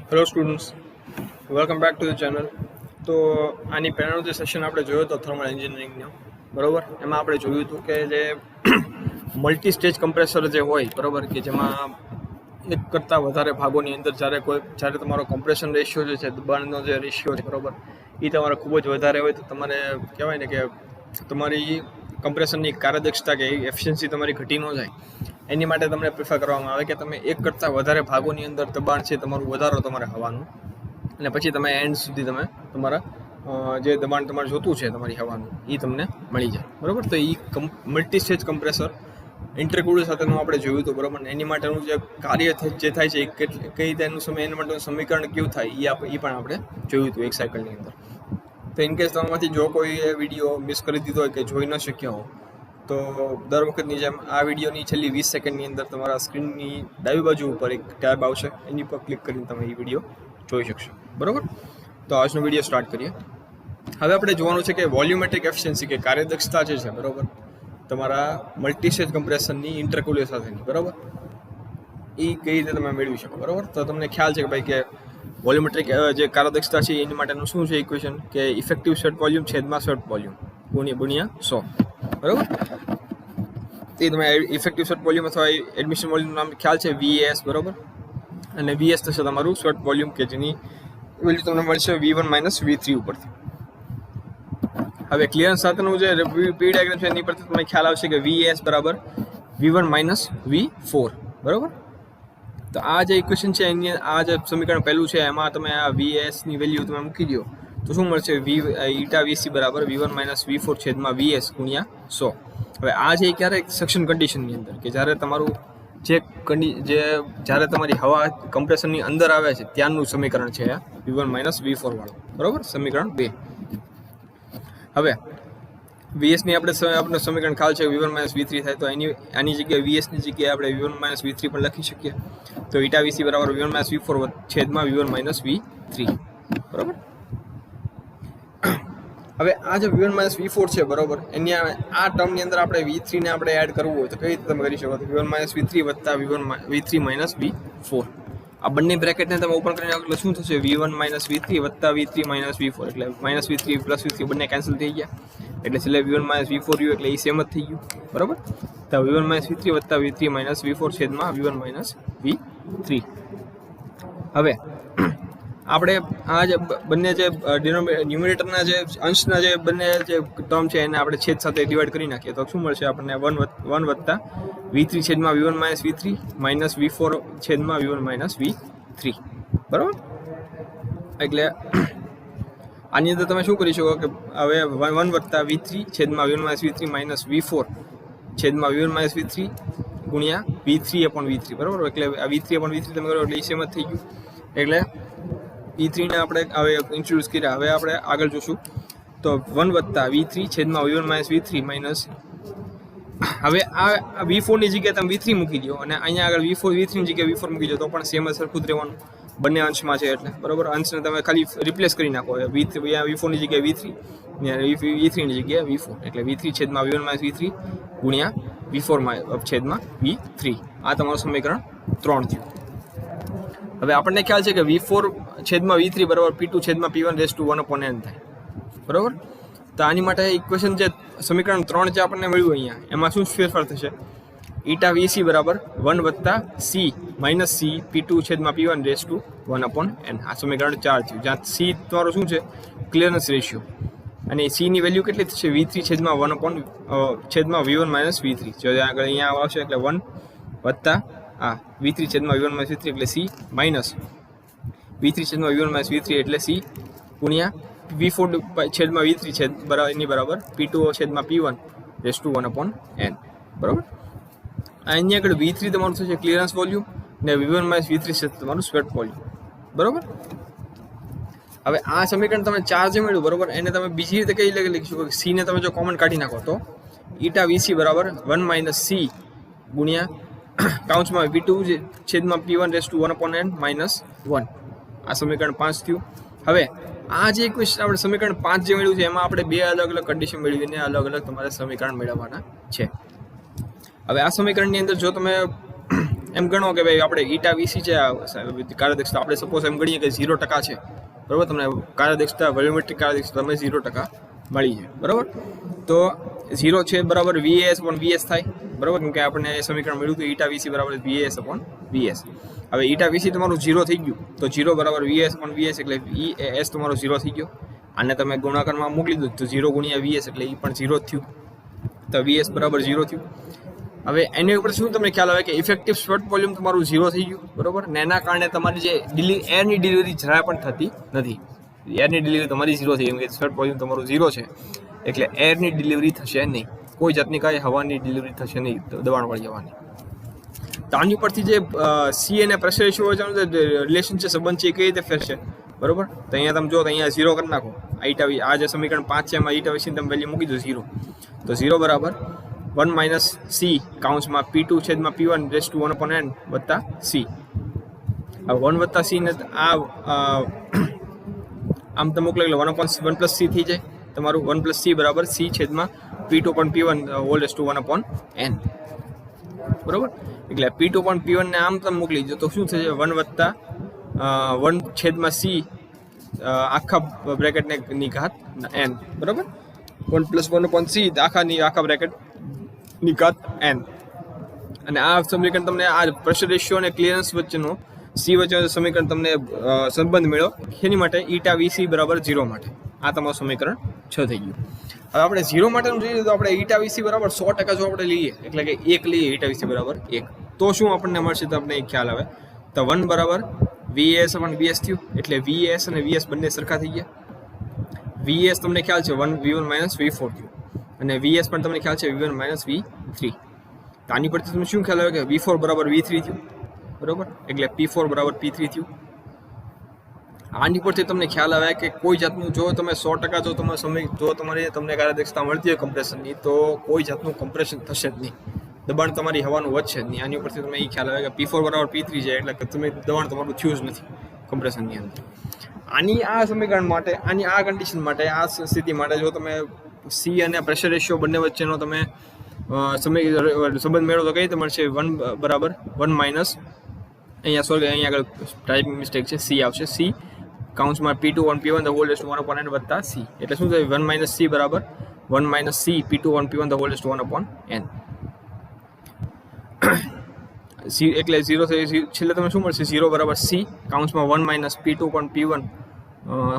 Hello students, welcome back to the channel. તો આની પહેલાંનો જે સેશન આપણે જોયો હતો થર્મલ એન્જિનિયરિંગનો, બરાબર, એમાં આપણે જોયું હતું કે જે મલ્ટી સ્ટેજ કમ્પ્રેસર જે હોય, બરાબર, કે જેમાં એક કરતાં વધારે ભાગોની અંદર જ્યારે તમારો કમ્પ્રેશન રેશિયો જે છે, દબાણનો જે રેશિયો છે, બરાબર, એ તમારે ખૂબ જ વધારે હોય તો તમારે કહેવાય ને કે તમારી કમ્પ્રેશનની કાર્યદક્ષતા કે એફિશિયન્સી તમારી ઘટી ન જાય. એની માટે તમને પ્રિફર કરવામાં આવે કે તમે એક કરતાં વધારે ભાગોની અંદર દબાણ છે તમારું વધારો તમારે હવાનું, અને પછી તમે એન્ડ સુધી તમે તમારા જે દબાણ તમારે જોતું છે તમારી હવાનું એ તમને મળી જાય, બરાબર. તો એ મલ્ટી સ્ટેજ કમ્પ્રેસર ઇન્ટરકૂલર સાથેનું આપણે જોયું હતું, બરાબર. એની માટેનું જે કાર્ય જે થાય છે કઈ રીતે એનું એના માટેનું સમીકરણ કેવું થાય એ પણ આપણે જોયું હતું એક સાયકલની અંદર. તો ઇનકેસ તમારામાંથી જો કોઈ વિડીયો મિસ કરી દીધો હોય કે જોઈ ન શક્યા હો તો દર વખતની જેમ આ વિડીયોની છેલ્લી 20 સેકન્ડની અંદર તમારા સ્ક્રીનની ડાબી બાજુ ઉપર એક ટેબ આવશે, એની પર ક્લિક કરીને તમે એ વિડીયો જોઈ શકશો, બરાબર. તો આજનો વિડીયો સ્ટાર્ટ કરીએ. હવે આપણે જોવાનું છે કે વોલ્યુમેટ્રિક એફિશિયન્સી કે કાર્યદક્ષતા જે છે, બરાબર, તમારા મલ્ટી સ્ટેજ કમ્પ્રેશનની ઇન્ટરકૂલર સાથેની, બરાબર, એ કઈ રીતે તમે મેળવી શકો, બરાબર. તો તમને ખ્યાલ છે કે ભાઈ કે વોલ્યુમેટ્રિક જે કાર્યદક્ષતા છે એની માટેનું શું છે ઇક્વેશન કે ઇફેક્ટિવ સેટ વોલ્યુમ છેદમાં સેટ વોલ્યુમ ગુણ્યા 100, બરાબર. તે તમે ઇફેક્ટિવ સેટ વોલ્યુમ અથવા એડમિશન વોલ્યુમ નામ ખ્યાલ છે VAS, બરાબર, અને VS થશે તમારું સેટ વોલ્યુમ કે જેની વેલ્યુ તમને મળશે V1 - V3 ઉપરથી. હવે ક્લિયરન્સ સાથેનું જે પી ડાયાગ્રામ છે એની પરથી તમને ખ્યાલ આવશે કે VAS બરાબર V1 - V4, બરાબર. તો આ જે ઇક્વેશન છે એની આ જે સમીકરણ પહેલું છે એમાં તમે આ VAS ની વેલ્યુ તમે મૂકી દો તો શું મળશે ઈટા VC બરાબર V1 - V4 છેદમાં VS ગુણ્યા 100. હવે આ છે ક્યારે સેક્શન કન્ડિશનની અંદર કે જ્યારે તમારું જ્યારે તમારી હવા કમ્પ્રેશનની અંદર આવે છે ત્યારનું સમીકરણ છે આ V1 - V4 વાળું, બરાબર, સમીકરણ 2. હવે VS ની આપણે સમીકરણ ખ્યાલ છે V1 - V3 થાય તો આની જગ્યાએ VS ની જગ્યાએ આપણે V1 - V3 પણ લખી શકીએ. તો ઈટા VC બરાબર V1 - V4 છેદમાં V1 - V3, બરાબર. હવે આ જે V1 - V4 છે, બરાબર, એની આ ટર્મની અંદર આપણે V3 ને આપણે એડ કરવું હોય તો કઈ રીતે તમે કરી શકો? V1 - V3 વત્તા V3 - V4, આ બંને બ્રેકેટને તમે ઓપન કરીને એટલે શું થશે? V1 - V3 વત્તા V3 - V4, એટલે -V3 + V3 બંને કેન્સલ થઈ ગયા, એટલે છેલ્લે V1 - V4 રહ્યું, એટલે એ સેમ જ થઈ ગયું, બરાબર. તો V1 - V3 વત્તા V3 - V4 છેદમાં V1 - V3. હવે આપણે આ જે બંને જે ન્યુમરેટરના જે અંશના જે બંને જે ટર્મ છે એને આપણે છેદ સાથે ડિવાઈડ કરી નાખીએ તો શું મળશે આપણને? 1 વત્તા V3 છેદમાં V1 - V3 માઇનસ V4 છેદમાં V1 - V3, બરાબર. એટલે આની અંદર તમે શું કરી શકો કે હવે 1 વત્તા V3 છેદમાં V1 - V3 માઇનસ V4 છેદમાં V1 - V3 ગુણ્યા V3/V3, બરાબર. એટલે આ V3/V3 તમે કરો એટલે એ સેમ જ થઈ ગયું. એટલે E3 ને આપણે હવે ઇન્ટ્રોડ્યુસ કર્યા. હવે આપણે આગળ જોશું તો 1 વત્તા V3 છેદમાં V1 - V3 માઇનસ, હવે આ V4 ની જગ્યાએ તમે V3 મૂકી દો અને અહીંયા આગળ V3 ની જગ્યાએ V4 મૂકી દો તો પણ સેમ જ સરખું જ રહેવાનું, બંને અંશમાં છે એટલે, બરાબર. અંશને તમે ખાલી રિપ્લેસ કરી નાખો, V4 ની જગ્યાએ V3 અને V3 ની જગ્યાએ V4, એટલે V3 છેદમાં V1 - V3 ગુણ્યા V4 છેદમાં V3. આ તમારું સમીકરણ 3 થયું. હવે આપણને ખ્યાલ છે કે V4 છેદમાં V3 બરાબર P2 છેદમાં P1/1/n થાય, બરાબર. તો આની માટે ઇક્વેશન જે સમીકરણ 3 જે આપણને મળ્યું અહીંયા એમાં શું ફેરફાર થશે? ઈટા VC બરાબર 1 વત્તા C માઇનસ C P2 છેદમાં P1/1/n. આ સમીકરણ 4 થયું, જ્યાં C તમારો શું છે? ક્લિયરન્સ રેશિયો, અને C ની વેલ્યુ કેટલી થશે? V3 છેદમાં V1 - V3. જો આગળ અહીંયા આવશે એટલે 1 વત્તા V3 છેદમાં V1 - V3 એટલે C માઇનસ V3 છેદમાં V1 - V3 એટલે C ગુણ્યા V4 છેદમાં V3 એની બરાબર P2 છેદમાં P1/1/n, બરાબર. અહીંયા આગળ V3 તમારું થશે ક્લિયરન્સ વોલ્યુમ ને V1 - V3 છે તમારું સ્વેટ વોલ્યુમ, બરાબર. હવે આ સમીકરણ તમે 4 જે મળ્યું, બરાબર, એને તમે બીજી રીતે કઈ લખી શકો? C ને તમે જો કોમન કાઢી નાખો તો ઈટા VC બરાબર 1 - C ગુણ્યા કાઉન્સમાં V2 છેદમાં P1/1/n -1. આ સમીકરણ 5 થયું. હવે આ જે ઇક્વેશન આપણે સમીકરણ 5 જે મળ્યું છે એમાં આપણે બે અલગ અલગ કન્ડિશન મેળવીને અલગ અલગ તમારે સમીકરણ મેળવવાના છે. હવે આ સમીકરણની અંદર જો તમે એમ ગણો કે ભાઈ આપણે ઈટા વીસી છે કાર્યદક્ષતા આપણે સપોઝ એમ ગણીએ કે 0% છે બરાબર, તમને કાર્યદક્ષતા વોલ્યુમેટ્રિક કાર્યદક્ષતા તમે 0% મળી છે બરાબર. તો 0 છે બરાબર VAS upon VS થાય બરાબર, કેમ કે આપણને એ સમીકરણ મળ્યું હતું ઈટા વીસી બરાબર VAS upon VS. હવે ઈટા વીસી તમારું 0 થઈ ગયું તો 0 બરાબર VAS upon VS એટલે ES તમારો 0 થઈ ગયો. આને તમે ગુણાકારમાં મોકલી દો તો 0 ગુણ્યા VS એટલે એ પણ 0 જ થયું, તો VS બરાબર 0 થયું. હવે એની ઉપર શું તમને ખ્યાલ આવે કે ઇફેક્ટિવ સ્પોટ વોલ્યુમ તમારું 0 થઈ ગયું બરાબર, ને એના કારણે તમારી જે એરની ડિલિવરી જરા પણ થતી નથી. એરની ડિલિવરી તમારી 0 થઈ, કેમ કે સ્પોટ વોલ્યુમ તમારું 0 છે એટલે એરની ડિલિવરી થશે નહીં, કોઈ જાતની કાંઈ હવાની ડિલિવરી થશે નહીં દબાણવાળી હવાની. તો આની ઉપરથી જે સી અને પ્રેશર રેશિયો વચ્ચેનો રિલેશન છે, સંબંધ છે, એ કઈ રીતે ફેરશે બરાબર. તો અહીંયા તમે જો તો અહીંયા 0 કરી નાખો, આ જે સમીકરણ 5 છે એમાં ઈટા વીસી તમે વેલ્યુ મૂકી દો 0, તો 0 બરાબર 1 માઇનસ સી કાઉન્સમાં P2 છેદમાં P1 race to 1 upon n વત્તા સી. હવે 1 વત્તા સી ને આમ તમે મોકલો એટલે 1 પ્લસ સી થઈ જાય તમારું. 1 પ્લસ સી બરાબર સી છેદમાં P2 upon P1 whole raise to 1 upon n બરાબર. એટલે P2 upon P1 ને આમ તમે મોકલી દો તો શું થશે 1 વત્તા 1 છેદમાં સી આખા બ્રેકેટને ની ઘાત n બરાબર. 1 પ્લસ 1 upon સી આખા બ્રેકેટ ની ઘાત n. અને આ સમીકરણ તમને આ પ્રેશર રેશિયો અને ક્લિયરન્સ વચ્ચેનો સી વચ્ચેનો સમીકરણ તમને સંબંધ મેળવો એની માટે ઈટા વીસી બરાબર 0 માટે. આ તમારું સમીકરણ 6 થઈ ગયું. હવે આપણે 0 માટેનું જોઈએ તો આપણે ઈટા વીસી બરાબર 100% જો આપણે લઈએ એટલે કે 1 લઈએ ઈટા વીસી બરાબર 1 તો શું આપણને મળશે તો આપણે એક ખ્યાલ આવે તો 1 બરાબર VAS upon VS થયું એટલે VAS અને VS બંને સરખા થઈ ગયા. VAS તમને ખ્યાલ છે V1 માઇનસ V4 થયું અને VS પણ તમને ખ્યાલ છે V1 માઇનસ V3. તો આની પરથી તમને શું ખ્યાલ આવે કે V4 બરાબર V3 થયું બરાબર, એટલે P4 બરાબર P3 થયું. આની પરથી તમને ખ્યાલ આવે કે કોઈ જાતનું જો તમે 100% જો તમારો સમય જો તમને કાર્યદક્ષતા મળતી હોય કમ્પ્રેશનની તો કોઈ જાતનું કમ્પ્રેશન થશે જ નહીં, દબાણ તમારી હવાનું વધશે જ નહીં. આની ઉપરથી તમને એ ખ્યાલ આવે કે P4 બરાબર P3 છે એટલે કે તમે દબાણ તમારું થયું જ નથી કમ્પ્રેશનની અંદર. આની આ સમીકરણ માટે આની આ કન્ડિશન માટે આ સ્થિતિ માટે જો તમે સી અને પ્રેશર રેશિયો બંને વચ્ચેનો તમે સંબંધ મેળવો તો કઈ રીતે મળશે 1 બરાબર 1 માઇનસ અહીંયા આગળ ટાઈપિંગ મિસ્ટેક છે, સી આવશે C કાઉન્સમાં P2 on P1 the whole raised to 1 upon n વત્તા સી એટલે શું થાય 1 માઇનસ સી બરાબર 1 minus C P2 on P1 the whole raised to 1 upon n. C એટલે 0 થઈ છેલ્લે તમે શું મળશે 0 બરાબર સી કાઉન્સમાં 1 minus P2 upon P1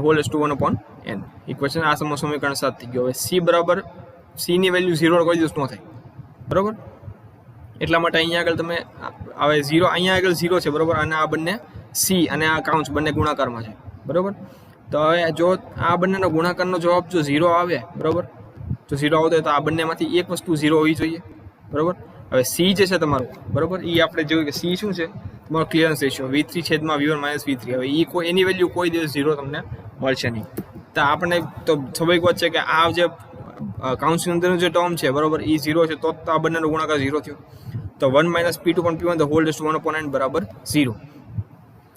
whole raise to 1 upon n. Equation આ સમીકરણ 7 થઈ ગયો. હવે સી બરાબર સીની વેલ્યુ 0 કોઈ દિવસ ન થાય બરાબર, એટલા માટે અહીંયા આગળ તમે હવે 0 અહીંયા આગળ 0 છે બરાબર, અને આ બંને સી અને આ કાઉન્સ બંને ગુણાકારમાં છે બરાબર. તો હવે જો આ બંનેનો ગુણાકારનો જવાબ જો 0 આવે બરાબર, જો 0 આવતો હોય તો આ બંનેમાંથી એક વસ્તુ 0 હોવી જોઈએ બરાબર. હવે સી જે છે તમારું બરાબર એ આપણે જોયું કે સી શું છે તમારો ક્લિયરન્સ રેશિયો V3 છેદમાં V1 માઇનસ V3. હવે એ કોઈ એની વેલ્યુ કોઈ દિવસ 0 તમને મળશે નહીં. તો આપણને તો સ્વાભાવિક વાત છે કે આ જે કાઉન્સની અંદરનું જે ટર્મ છે બરાબર એ 0 છે તો આ બંનેનો ગુણાકાર 0 થયો. તો 1 minus P2 upon P1 the whole raised to 1 upon n બરાબર 0.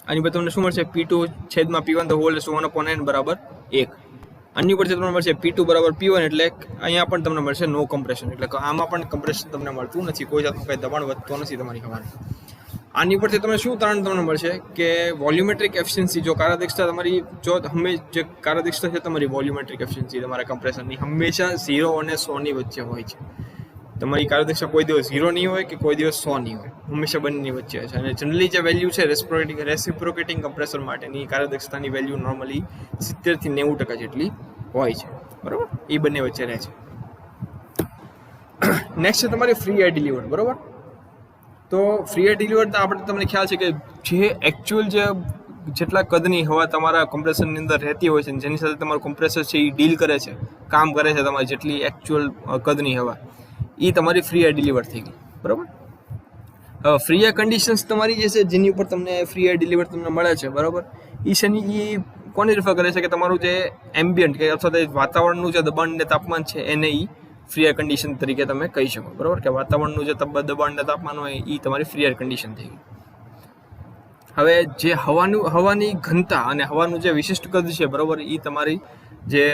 આની પર તમને શું મળશે P2 છેદમાં P1 the whole raised to 1 upon n બરાબર 1. આની ઉપર તમને મળશે P2 બરાબર P1 એટલે અહીંયા પણ તમને મળશે નો કમ્પ્રેશન, એટલે કે આમાં પણ કમ્પ્રેશન તમને મળતું નથી, કોઈ જાતનું કંઈ દબાણ વધતો નથી તમારી હવાને. આની પરથી તમને શું તારણ તમને મળશે કે વોલ્યુમેટ્રિક એફિશિયન્સી જો કાર્યદક્ષતા તમારી જો જે કાર્યદક્ષતા છે તમારી વોલ્યુમેટ્રિક એફિશિયન્સી તમારા કમ્પ્રેશનની હંમેશા 0 અને 100 ની વચ્ચે હોય છે. તમારી કાર્યદક્ષતા કોઈ દિવસ 0 નહીં હોય કે કોઈ દિવસ 100 નહીં હોય, હંમેશા બંનેની વચ્ચે છે. અને જનરલી જે વેલ્યુ છે રેસિપ્રોકેટિંગ કમ્પ્રેસર માટેની કાર્યદક્ષતાની વેલ્યુ નોર્મલી 70 થી 90% જેટલી હોય છે બરાબર, એ બંને વચ્ચે રહે છે. નેક્સ્ટ છે તમારી ફ્રી એર ડિલિવર્ડ બરાબર. તો ફ્રી એર ડિલિવર્ડ આપણે તમને ખ્યાલ છે કે જે એકચ્યુઅલ જેટલા કદની હવા તમારા કમ્પ્રેસરની અંદર રહેતી હોય છે જેની સાથે તમારું કમ્પ્રેસર છે એ ડીલ કરે છે, કામ કરે છે, તમારી જેટલી એકચ્યુઅલ કદની હવા એ તમારી ફ્રી એર ડિલિવર થઈ ગઈ બરાબર. ફ્રી એર કન્ડિશન્સ તમારી જે છે જેની ઉપર તમને ફ્રી એર ડિલિવર તમને મળે છે બરાબર, એ કોને રિફર કરે છે કે તમારું જે એમ્બિયન્ટ કે અથવા વાતાવરણનું જે દબાણ ને તાપમાન છે એને એ ફ્રી એર કન્ડિશન તરીકે તમે કહી શકો બરાબર, કે વાતાવરણનું જે દબાણ ને તાપમાન હોય એ તમારી ફ્રી એર કન્ડિશન થઈ ગઈ. હવે જે હવાની ઘનતા અને હવાનું જે વિશિષ્ટ કદ છે બરાબર, એ તમારી જે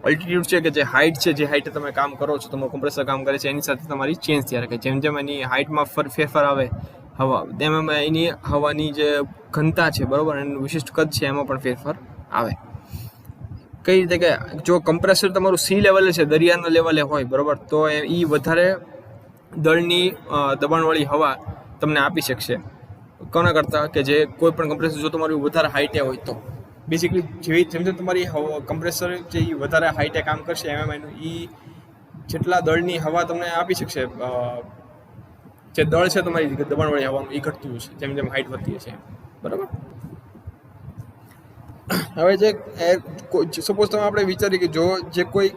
ઓલ્ટિટ્યુડ છે કે જે હાઇટ છે, જે હાઇટે તમે કામ કરો છો, તમારું કમ્પ્રેસર કામ કરે છે એની સાથે તમારી ચેન્જ થયા રાખે. જેમ જેમ એની હાઇટમાં ફેરફાર આવે હવા તેમાં એની હવાની જે ઘનતા છે બરાબર, એનું વિશિષ્ટ કદ છે એમાં પણ ફેરફાર આવે. કઈ રીતે કે જો કમ્પ્રેસર તમારું સી લેવલે છે, દરિયાના લેવલે હોય બરાબર, તો એ વધારે દળની દબાણવાળી હવા તમને આપી શકશે કોના કરતાં કે જે કોઈ પણ કમ્પ્રેસર જો તમારું વધારે હાઈટે હોય તો. બેઝિકલી જેમ જેમ તમારી કમ્પ્રેસર જે વધારે હાઈટે કામ કરશે એમ એ જેટલા દળની હવા તમને આપી શકશે, જે દળ છે તમારી દબાણવાળી હવાનું એ ઘટતું હશે જેમ જેમ હાઈટ વધતી હશે બરાબર. હવે જે સપોઝ તમે આપણે વિચારીએ કે જો જે કોઈ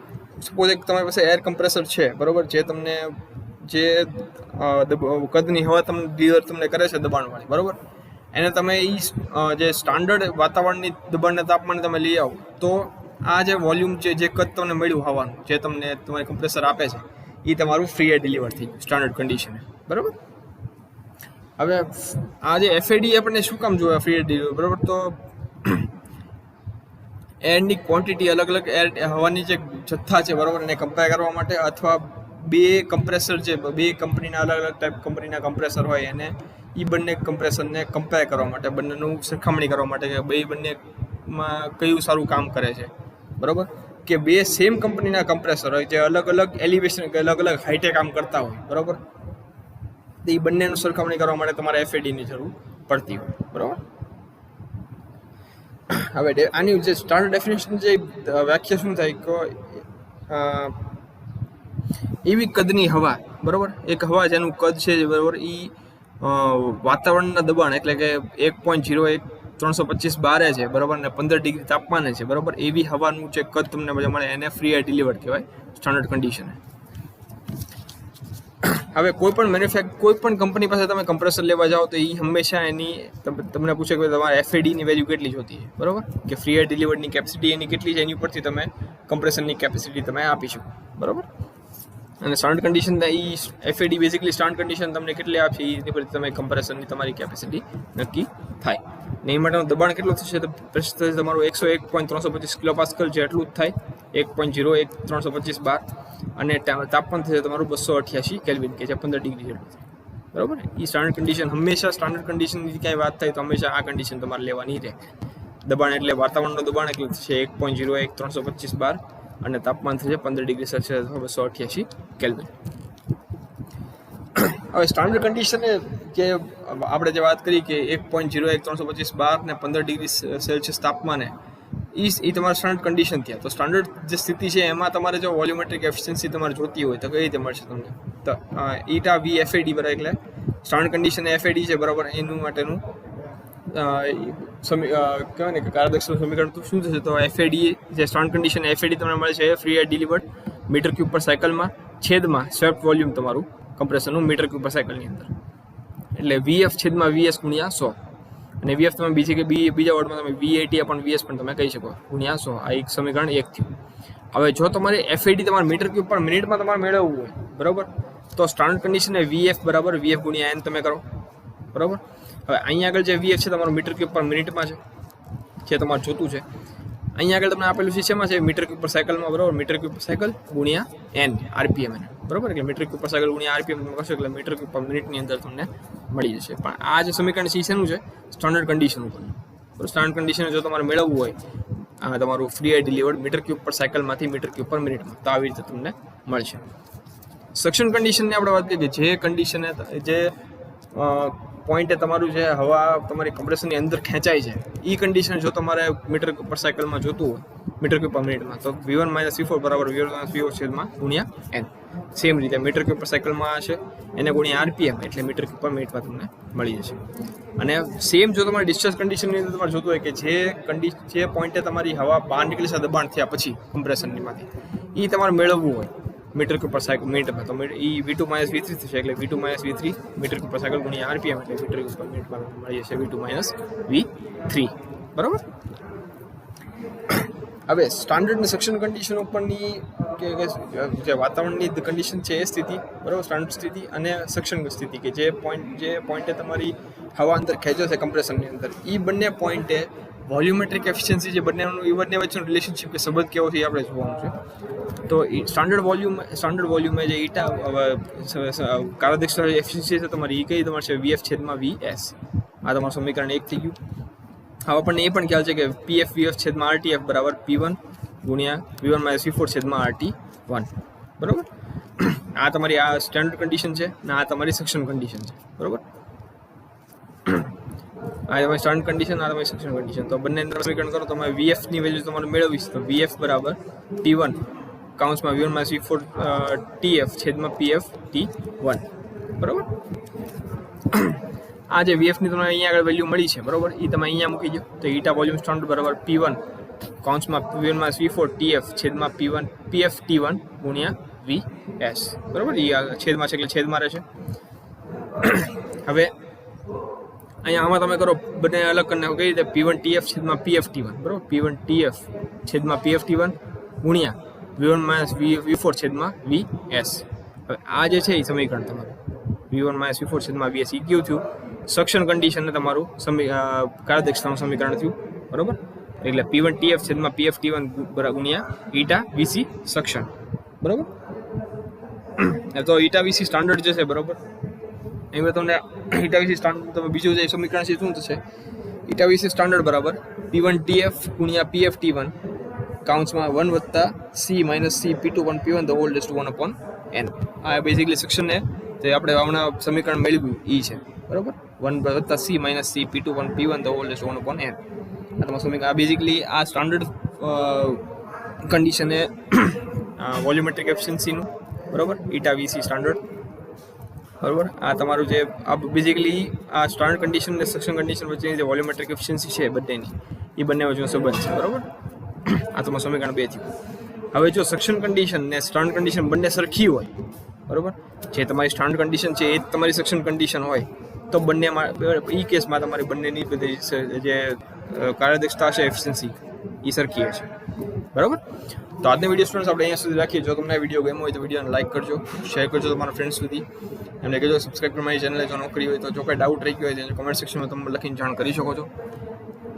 સપોઝ એક તમારી પાસે એર કમ્પ્રેસર છે બરાબર, જે તમને જે કદની હવા તમને કરે છે દબાણવાળી બરાબર, એને તમે એ જે સ્ટાન્ડર્ડ વાતાવરણની દબાણના તાપમાને તમે લઈ આવો તો આ જે વોલ્યુમ છે, જે કદ તમને મળ્યું હવાનું જે તમને તમારી કમ્પ્રેસર આપે છે એ તમારું ફ્રી એર ડિલિવર થઈ ગયું સ્ટાન્ડર્ડ કન્ડિશને બરાબર. હવે આ જે એફએડી આપણને શું કામ જોવે ફ્રી એર ડિલિવર બરાબર, તો એરની ક્વોન્ટિટી અલગ અલગ એર હવાની જે જથ્થા છે બરાબર એને કમ્પેર કરવા માટે, અથવા બે કમ્પ્રેસર છે, બે કંપનીના અલગ અલગ ટાઈપ કંપનીના કમ્પ્રેસર હોય એને એ બંને કમ્પ્રેસરને કમ્પેર કરવા માટે, બંનેનું સરખામણી કરવા માટે કે બંનેમાં કયું સારું કામ કરે છે બરાબર. કે બે સેમ કંપનીના કમ્પ્રેસર હોય જે અલગ અલગ એલિવેશન કે અલગ અલગ હાઈટે કામ કરતા હોય બરાબર, તો એ બંનેનું સરખામણી કરવા માટે તમારે એફએડીની જરૂર પડતી હોય બરાબર. હવે આની જે સ્ટાન્ડર્ડ ડેફિનેશન જે વ્યાખ્યા શું થાય કે એવી કદની હવા બરાબર, એક હવા જેનું કદ છે બરાબર એ વાતાવરણના દબાણ એટલે કે 1.01 બારે છે બરાબર, ને 15 ડિગ્રી તાપમાને છે બરાબર, એવી હવાનું જે કદ તમને મળે એને ફ્રી એર ડિલિવર્ડ કહેવાય સ્ટાન્ડર્ડ કન્ડિશન. હવે કોઈ પણ કંપની પાસે તમે કમ્પ્રેસર લેવા જાઓ તો એ હંમેશા એની તમને પૂછે કે તમારે એફએડીની વેલ્યુ કેટલી જોતી છે બરાબર, કે ફ્રી એર ડિલિવર્ડની કેપેસિટી એની કેટલી છે, એની ઉપરથી તમે કમ્પ્રેસરની કેપેસિટી તમે આપી શકો બરાબર. અને સ્ટાન્ડર્ડ કન્ડિશન એ એફએડી બેઝિકલી સ્ટાન્ડર્ડ કન્ડિશન તમને કેટલી આપશે એની પરથી તમે કમ્પ્રેસરની તમારી કેપેસિટી નક્કી થાય. ને એ માટેનું દબાણ કેટલું થશે તો તમારું 101.325 કિલોપાસ્કલ જેટલું જ થાય, 1.01 બાર, અને તાપમાન થશે તમારું 288 કેલ્વિન કે જે 15 ડિગ્રી જેટલું થાય બરાબર. એ સ્ટાન્ડર્ડ કન્ડિશન હંમેશા સ્ટાન્ડર્ડ કન્ડિશનની ક્યાંય વાત થાય તો હંમેશા આ કન્ડિશન તમારે લેવાની રહે. દબાણ એટલે વાતાવરણનું દબાણ એટલું થશે 1.01 બાર, અને તાપમાન થશે 15 ડિગ્રી સેલ્સિયસ અથવા 288 કેલ્વિન. હવે સ્ટાન્ડર્ડ કન્ડિશન જે આપણે જે વાત કરી કે 1.01 બાર ને 15 ડિગ્રી સેલ્સિયસ તાપમાને એ તમારા સ્ટાન્ડર્ડ કન્ડિશન થયા. તો સ્ટાન્ડર્ડ જે સ્થિતિ છે એમાં તમારે જો વોલ્યુમેટ્રિક એફિશિયન્સી તમારે જોતી હોય તો કઈ રીતે મળશે તમને, તો ઈટા વી એફએડી બરાબર, એટલે સ્ટાન્ડર્ડ કન્ડિશન એફએડી છે બરાબર, એનું માટેનું કહેવાય ને કે કાર્યદક્ષતા સમીકરણ તો શું થશે, તો એફએડી જે સ્ટાન્ડર્ડ કન્ડિશન એફએડી તમને મળે છે free air delivered meter cube per સાયકલમાં છેદમાં સ્વેપ્ટ વોલ્યુમ તમારું કમ્પ્રેસરનું મીટર ક્યુબ પર સાયકલની અંદર, એટલે વીએફ છેદમાં વીએસ ગુણ્યા 100, અને વીએફ તમે બીજા વર્ડમાં તમે વીએટી અપોન વીએસ પણ તમે કહી શકો ગુણ્યા 100. આ એક સમીકરણ 1 થયું. હવે જો તમારે એફએડી તમારે મીટર ક્યુબ પર મિનિટમાં તમારે મેળવવું હોય બરાબર, તો સ્ટાન્ડર્ડ કન્ડિશન વીએફ બરાબર વીએફ ગુણ્યા એન તમે કરો બરાબર. હવે અહીંયા આગળ જે વીએફ છે તમારું મીટર ક્યુબ પર મિનિટમાં છે જે તમારે જોતું છે. અહીંયા આગળ તમને આપેલું છે શેમાં છે, મીટર ક્યુબ પર સાયકલમાં બરાબર, મીટર ક્યુબ પર સાયકલ ગુણ્યા એન આરપીએમ એને બરાબર, એટલે મીટર ક્યુબ પર સાયકલ ગુણ્યા આરપીએમ તમે કરશો એટલે મીટર ક્યુબ પર મિનિટની અંદર તમને મળી જશે. પણ આ જે સમીકરણ છે શેનું છે, સ્ટાન્ડર્ડ કન્ડિશન ઉપરનું બરાબર. સ્ટાન્ડર્ડ કન્ડિશન જો તમારે મેળવવું હોય તમારું free air delivered meter cube per સાયકલમાંથી મીટર ક્યુબ પર મિનિટમાં, તો આવી રીતે તમને મળશે. સક્શન કન્ડિશનની આપણે વાત કરીએ, જે કન્ડિશને જે પોઈન્ટે તમારું જે હવા તમારી કમ્પ્રેસરની અંદર ખેંચાય છે એ કન્ડિશન જો તમારે મીટર ક્યુબ પર સાયકલમાં જોતું હોય મીટર ક્યુબ પર મિનિટમાં, તો V1 - V4 બરાબર V1 - V4 છેદમાં ગુણ્યા એન. સેમ રીતે મીટર ક્યુબ પર સાયકલમાં હશે એને ગુણ્યા આરપીએમ એટલે મીટર ક્યુબ પર મિનિટમાં તમને મળી જશે. અને સેમ જો તમારે ડિસ્ચાર્જ કન્ડિશનની અંદર તમારે જોતું હોય કે જે પોઈન્ટે તમારી હવા બહાર નીકળી છે દબાણ થયા પછી કમ્પ્રેશનમાંથી એ તમારે મેળવવું હોય મીટર ક્યુબ પર સાયકલ મિનિટમાં, તો એ V2 - V3 થશે, એટલે V2 - V3 મીટર ક્યુબ પર સાયકલ ગુણ્યા આરપીએમ એટલે મીટર ક્યુબ પર મિનિટમાં મળી જશે V2 - V3 બરાબર. હવે સ્ટાન્ડર્ડ અને સક્શન કન્ડિશન ઉપરની કે જે વાતાવરણની કન્ડિશન છે એ સ્થિતિ બરાબર, સ્ટાન્ડર્ડ સ્થિતિ અને સક્શન સ્થિતિ કે જે પોઈન્ટે તમારી હવા અંદર ખેંચો છે કમ્પ્રેશનની અંદર, એ બંને પોઈન્ટે વોલ્યુમેટ્રિક એફિશિયન્સી જે બંને વચ્ચેનું રિલેશનશિપ કે સંબંધ કેવો છે એ આપણે જોવાનું છે. તો સ્ટાન્ડર્ડ વોલ્યુમે જે ઈટા કાર્યદક્ષતા એફિશિયન્સી છે તમારી એ કઈ તમારે છે વીએફ છેદમાં વીએસ. આ તમારું સમીકરણ 1 થઈ ગયું. હવે આપણને એ પણ ખ્યાલ છે કે પીએફ વીએફ છેદમાં આરટીએફ બરાબર P1 ગુણ્યા V1 માઇનસ V4 છેદમાં RT1. બરાબર. આ તમારી આ સ્ટાન્ડર્ડ કન્ડિશન છે ને આ તમારી સક્શન કન્ડિશન છે. બરાબર. આ તમારી સ્ટાન્ડર્ડ કન્ડિશન, આ તમારી સક્શન કન્ડિશન. તો બંને સમીકરણ કરો તો વીએફ ની વેલ્યુ તમારે મેળવીશ તો વીએફ બરાબર P1 કાઉન્સમાં V1 minus V4 TF છેદમાં PF T1. બરાબર. આ જે વીએફ ની તમને અહીંયા આગળ વેલ્યુ મળી છે બરાબર, એ તમે અહીંયા મૂકી દો તો ઈટા વોલ્યુમ સ્ટાન્ડર્ડ બરાબર P1 કાઉન્સમાં V1 minus V4 TF છેદમાં P1 PF T1 ગુણ્યા VS. બરાબર. એ છેદમાં છે એટલે છેદમાં રહેશે. હવે અહીંયા આમાં તમે કરો બંને અલગ કરીને કઈ રીતે P1 TF છેદમાં PF T1. બરાબર. P1 TF છેદમાં PF T1 ગુણ્યા V1 માઇનસ V4 છેદમાં VS. હવે આ જે છે એ સમીકરણ તમારું V1 માઇનસ V4 છેદમાં VS એ કેવું થયું? સક્શન કન્ડિશન ને તમારું કાર્યદક્ષતાનું સમીકરણ થયું. બરાબર. એટલે P1 TF છેદમાં PF T1 ગુણ્યા ઈટા VC સક્શન. બરાબર. તો ઈટા VC સ્ટાન્ડર્ડ જે છે બરાબર, એમાં તમને ઈટા VC સ્ટાન્ડર્ડ તમે બીજું જે સમીકરણ છે શું થશે? ઈટા VC સ્ટાન્ડર્ડ બરાબર P1 TF ગુણ્યા PF T1 કાઉન્સમાં 1 વત્તા C minus C P2 1 P1 the whole raise to 1 upon n. આ બેઝિકલી સેક્શન ને તે આપણે હમણાં સમીકરણ મેળવ્યું એ છે. બરાબર. 1 વત્તા C minus C P2 1 P1 the whole raise to 1 upon n. આ તમારું સમીકરણ. આ બેઝિકલી આ સ્ટાન્ડર્ડ કન્ડિશન એ વોલ્યુમેટ્રિક એફિશિયન્સીનું બરાબર ઈટા VC સ્ટાન્ડર્ડ. બરાબર. આ તમારું જે આ બેઝિકલી આ સ્ટાન્ડર્ડ કન્ડિશન અને સક્શન કન્ડિશન વચ્ચેની જે વોલ્યુમેટ્રિક એફિશિયન્સી છે બંનેની એ બંને વચ્ચેનો સંબંધ છે. બરાબર. આ તમારું સમીકરણ 2 થયું. હવે જો સક્શન કન્ડિશન ને સ્ટાન્ડર્ડ કન્ડિશન બંને સરખી હોય બરાબર, જે તમારી સ્ટાન્ડર્ડ કન્ડિશન છે એ જ તમારી સક્શન કન્ડિશન હોય તો બંનેમાં એ કેસમાં તમારી બંનેની બધી જે કાર્યદક્ષતા છે એફિશિયન્સી એ સરખી હશે. બરાબર. તો આજની વિડીયો સ્ટુડન્ટ્સ આપણે અહીંયા સુધી રાખીએ. જો તમને આ વિડીયો ગમ્યો હોય તો વિડીયોને લાઈક કરજો, શેર કરજો તમારા ફ્રેન્ડ્સ સુધી, એમને કહેજો સબસ્ક્રાઈબ કરી મારી ચેનલ જો ન કરી હોય તો. જો કંઈ ડાઉટ રહી ગયો હોય તો કોમેન્ટ સેક્શનમાં તમે લખીને જાણ કરી શકો છો.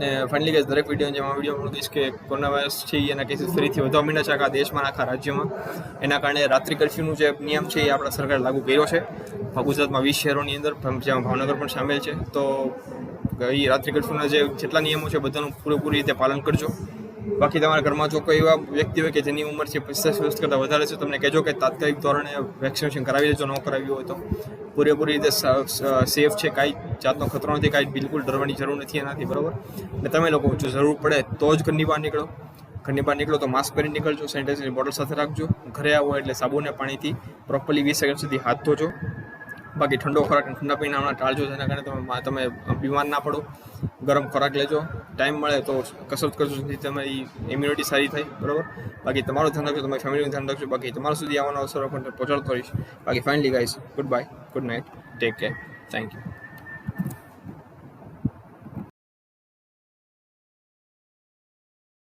ને ફાઇનલી ગાઈસ દરેક વિડીયો જેમાં વિડીયો કહીશ કે કોરોના વાયરસ છે એના કેસીસ ફરીથી વધવા માંડ્યા છે આખા દેશમાં, આખા રાજ્યમાં. એના કારણે રાત્રિ કર્ફ્યુનું જે નિયમ છે એ આપણા સરકારે લાગુ કર્યો છે ગુજરાતમાં 20 શહેરોની અંદર, જેમાં ભાવનગર પણ સામેલ છે. તો એ રાત્રિ કર્ફ્યુના જે જેટલા નિયમો છે બધાનું પૂરેપૂરી રીતે પાલન કરજો. બાકી તમારા ઘરમાં જો કોઈ એવા વ્યક્તિ હોય કે જેની ઉંમર છે 85 વર્ષ કરતાં વધારે છે, તમને કહેજો કે તાત્કાલિક ધોરણે વેક્સિનેશન કરાવી લેજો. ન કરાવ્યું હોય તો પૂરેપૂરી રીતે સેફ છે, કાંઈ જાતનો ખતરો નથી, કાંઈ બિલકુલ ડરવાની જરૂર નથી એનાથી. બરાબર. અને તમે લોકો જો જરૂર પડે તો જ ઘરની બહાર નીકળો. ઘરની બહાર નીકળો તો માસ્ક પહેરી નીકળજો, સેનિટાઈઝરની બોટલ સાથે રાખજો. ઘરે આવો એટલે સાબુને પાણીથી પ્રોપરલી 20 સેકન્ડ સુધી હાથ ધોજો. બાકી ઠંડો ખોરાક ઠંડા પીણા ટાળજો, જેના કારણે તમે બીમાર ના પડો. ગરમ ખોરાક લેજો, ટાઈમ મળે તો કસરત કરજો જેથી તમારી ઇમ્યુનિટી સારી થાય. બરાબર. બાકી તમારું ધ્યાન રાખજો, તમારી ફેમિલીનું ધ્યાન રાખજો. બાકી તમારા સુધી આવવાનો અવસર પહોંચાડતો રહીશ. બાકી finally guys, good bye, good night, take care, thank you.